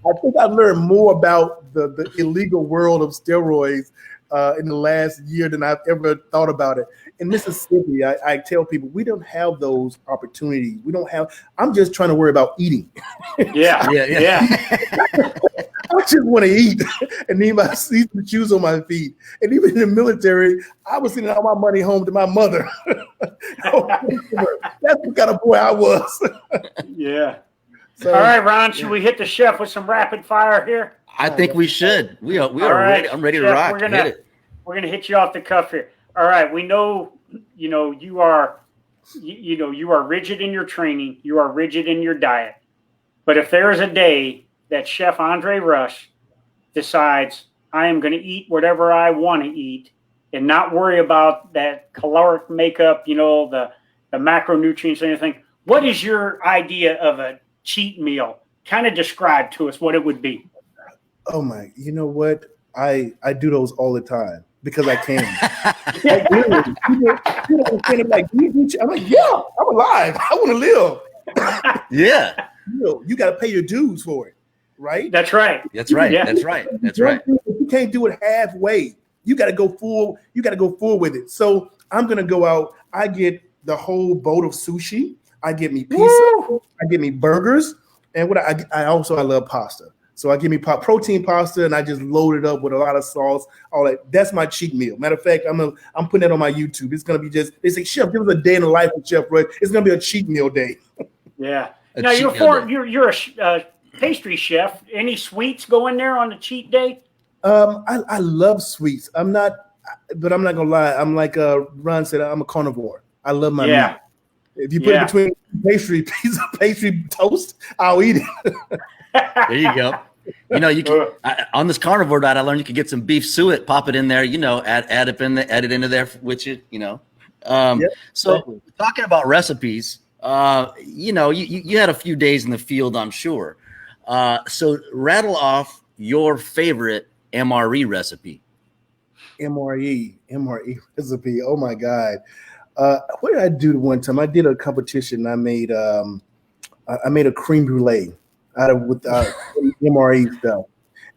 I think I've learned more about the illegal world of steroids in the last year than I've ever thought about it. In Mississippi, I tell people we don't have those opportunities. I'm just trying to worry about eating. Yeah. I just want to eat and need my shoes on my feet. And even in the military, I was sending all my money home to my mother. That's the kind of boy I was. Yeah. So, all right, Ron, should we hit the chef with some rapid fire here? I think we should. We are ready. I'm ready to rock. We're gonna hit you off the cuff here. All right, we know, you are rigid in your training. You are rigid in your diet. But if there is a day that Chef Andre Rush decides I am going to eat whatever I want to eat and not worry about that caloric makeup, the macronutrients and everything, what is your idea of a cheat meal? Kind of describe to us what it would be. Oh my, you know what? I do those all the time because I can. I'm like, yeah, I'm alive. I want to live. Yeah. You got to pay your dues for it, right? That's right. That's right. Yeah. That's right. That's right. You can't do it halfway. You got to go full. You got to go full with it. So I'm going to go out. I get the whole boat of sushi. I get me pizza. Woo! I get me burgers. And what I love pasta. So I give me protein pasta and I just load it up with a lot of sauce, all that. That's my cheat meal. Matter of fact, I'm putting that on my YouTube. It's gonna be they say, Chef, give us a day in the life of Chef Rush. It's gonna be a cheat meal day. Yeah. Now you're a pastry chef. Any sweets go in there on the cheat day? I love sweets. I'm not gonna lie. I'm like Ron said, I'm a carnivore. I love my meat. If you put it between piece of pastry toast, I'll eat it. There you go. You can on this carnivore diet. I learned you could get some beef suet, pop it in there. Add it into there with you. So talking about recipes, you had a few days in the field, I'm sure. So rattle off your favorite MRE recipe. MRE recipe. Oh my God. What did I do one time? I did a competition. I made a creme brulee out of with MRE stuff,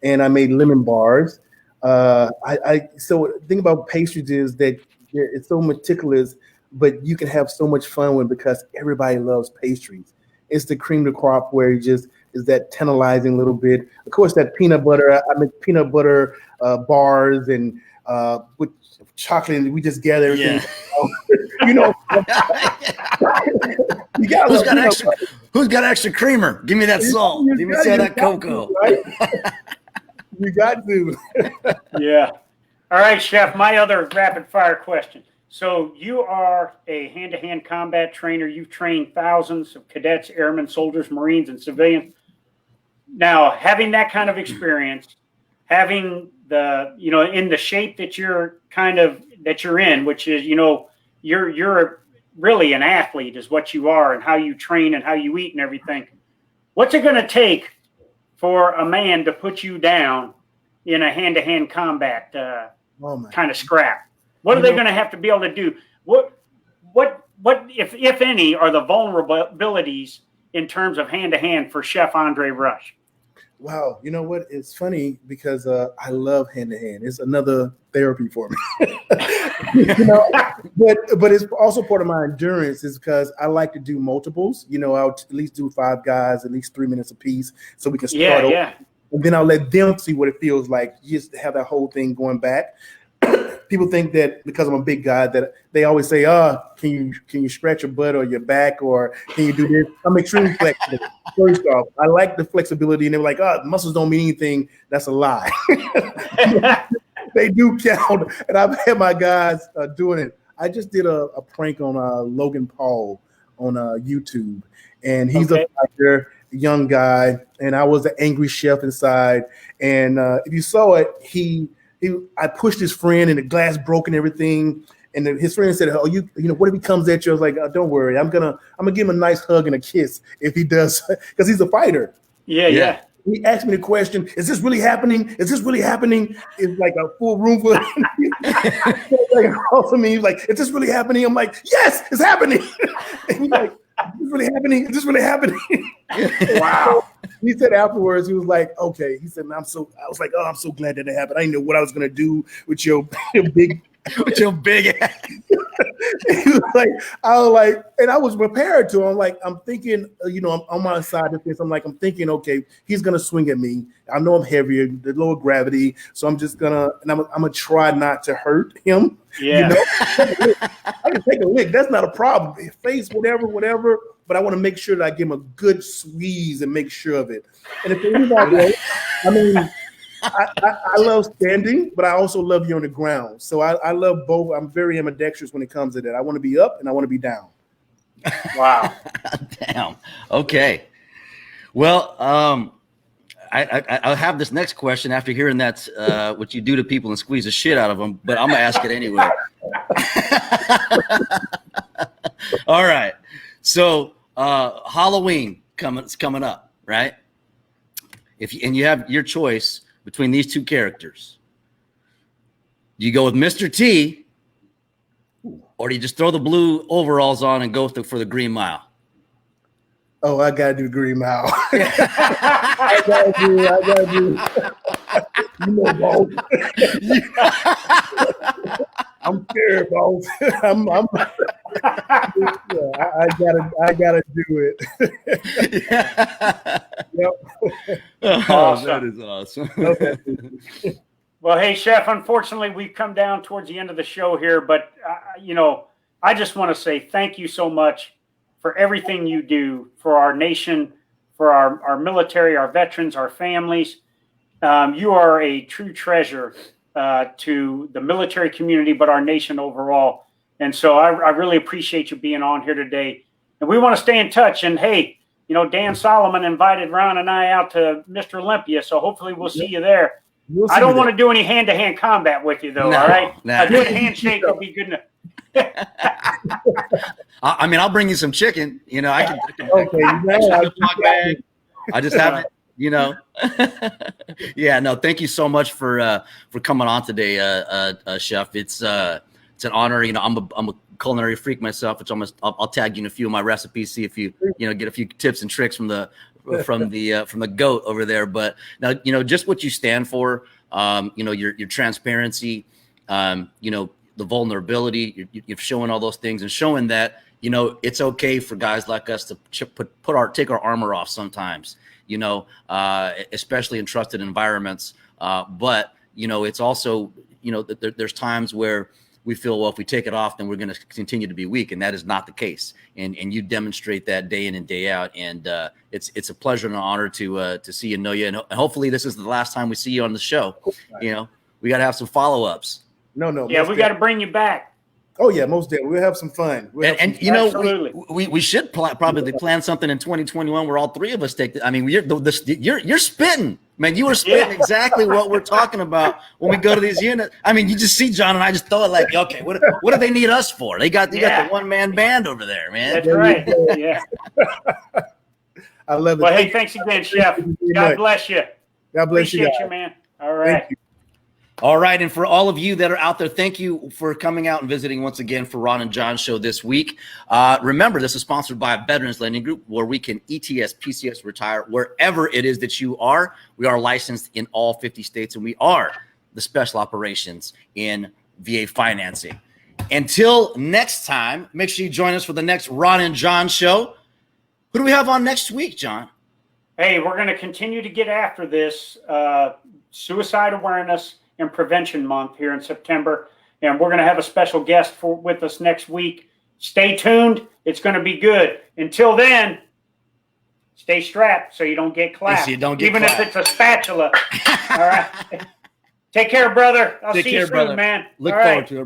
and I made lemon bars. So the thing about pastries is that it's so meticulous, but you can have so much fun with it because everybody loves pastries. It's the cream de crop where it just is that tantalizing little bit. Of course, that peanut butter. I make peanut butter bars and with chocolate, and we just gather everything. Yeah. You know, you who's got extra creamer? Give me that salt. Give me some of that cocoa. Right? You got to. Yeah. All right, Chef, my other rapid fire question. So you are a hand-to-hand combat trainer. You've trained thousands of cadets, airmen, soldiers, Marines, and civilians. Now, having that kind of experience, having the, in the shape that you're in, which is, you're really an athlete is what you are, and how you train and how you eat and everything. What's it going to take for a man to put you down in a hand-to-hand combat kind of scrap? What are they going to have to be able to do? What if any, are the vulnerabilities in terms of hand-to-hand for Chef Andre Rush? Wow, you know what? It's funny because I love hand-to-hand. It's another therapy for me. But it's also part of my endurance is because I like to do multiples. I'll at least do 5 guys, at least 3 minutes apiece, so we can start over. Yeah. And then I'll let them see what it feels like. Just have that whole thing going back. People think that because I'm a big guy that they always say, can you stretch your butt or your back, or can you do this? I'm extremely flexible. First off, I like the flexibility, and they're like, muscles don't mean anything. That's a lie. They do count, and I've had my guys doing it. I just did a prank on Logan Paul on YouTube, and he's a fighter, young guy, and I was the angry chef inside. And if you saw it, I pushed his friend, and the glass broke and everything. And his friend said, "Oh, what if he comes at you?" I was like, "Don't worry, I'm gonna give him a nice hug and a kiss if he does, because he's a fighter." Yeah. He asked me the question, "Is this really happening? Is this really happening?" It's like a full room full of like also me. He's like, "Is this really happening?" I'm like, "Yes, it's happening." And he's like, "Is this really happening? Is this really happening?" Wow. He said afterwards, he was like, "Okay." He said, I was like, "Oh, I'm so glad that it happened. I didn't know what I was gonna do with your big with your big ass." He was like, and I was prepared to. I'm thinking, I'm on my side of this. I'm thinking, okay, he's gonna swing at me. I know I'm heavier, the lower gravity, so I'm just gonna try not to hurt him. Yeah. I can take a lick. That's not a problem. Face, whatever. But I want to make sure that I give him a good squeeze and make sure of it. And if anybody else, I love standing, but I also love you on the ground. So I love both. I'm very ambidextrous when it comes to that. I want to be up and I want to be down. Wow. Damn. Okay. Well, I'll have this next question after hearing that, what you do to people and squeeze the shit out of them, but I'm going to ask it anyway. All right. So Halloween coming up, right? And you have your choice between these two characters. Do you go with Mr. T, or do you just throw the blue overalls on and go for the Green Mile? Oh, I gotta do Green Mile. I gotta do. Boss. I'm scared, boss. I gotta do it. Yep. Awesome. That is awesome. Okay. Well, hey, Chef, unfortunately, we've come down towards the end of the show here, but, I just want to say thank you so much for everything you do for our nation, for our military, our veterans, our families. You are a true treasure to the military community, but our nation overall. And so I really appreciate you being on here today. And we want to stay in touch. And, hey, Dan Solomon invited Ron and I out to Mr. Olympia, so hopefully we'll see you there. I don't want to do any hand-to-hand combat with you, though, all right? A good handshake would be good enough. I'll bring you some chicken. I can I just have it, Yeah, no, thank you so much for coming on today, Chef. It's it's an honor. You know, I'm a culinary freak myself, which I'll tag you in a few of my recipes, see if you get a few tips and tricks from the goat over there. But now, you know, just what you stand for, you know, your transparency, you know, the vulnerability, you're showing all those things and showing that, you know, it's okay for guys like us to take our armor off sometimes, you know, especially in trusted environments. But, you know, it's also, you know, there's times where we feel, well, if we take it off, then we're going to continue to be weak. And that is not the case. And you demonstrate that day in and day out. And it's a pleasure and an honor to see you, know you. And hopefully this is the last time we see you on the show. You know, we got to have some follow-ups. No. Yeah, we got to bring you back. Oh yeah, most definitely. We'll have some fun. You know, we should probably plan something in 2021 where all three of us take. I mean, you're spitting, man. You were spitting exactly what we're talking about when we go to these units. I mean, you just see John and I just throw it like, okay, what do they need us for? They got the one-man band over there, man. That's right. Yeah. I love it. Well, hey, thanks again, Chef. God bless you. God bless you. Appreciate you, man. All right. All right. And for all of you that are out there, thank you for coming out and visiting once again for Ron and John show this week. Remember, this is sponsored by a Veterans Lending Group where we can ETS, PCS, retire wherever it is that you are. We are licensed in all 50 states, and we are the special operations in VA financing. Until next time, make sure you join us for the next Ron and John show. Who do we have on next week, John? Hey, we're going to continue to get after this suicide awareness and prevention month here in September, and we're going to have a special guest with us next week. Stay tuned. It's going to be good. Until then, stay strapped so you don't get clapped. So you don't get even clapped. If it's a spatula. All right. Take care, brother. I'll see you soon, man. Look forward to it, brother.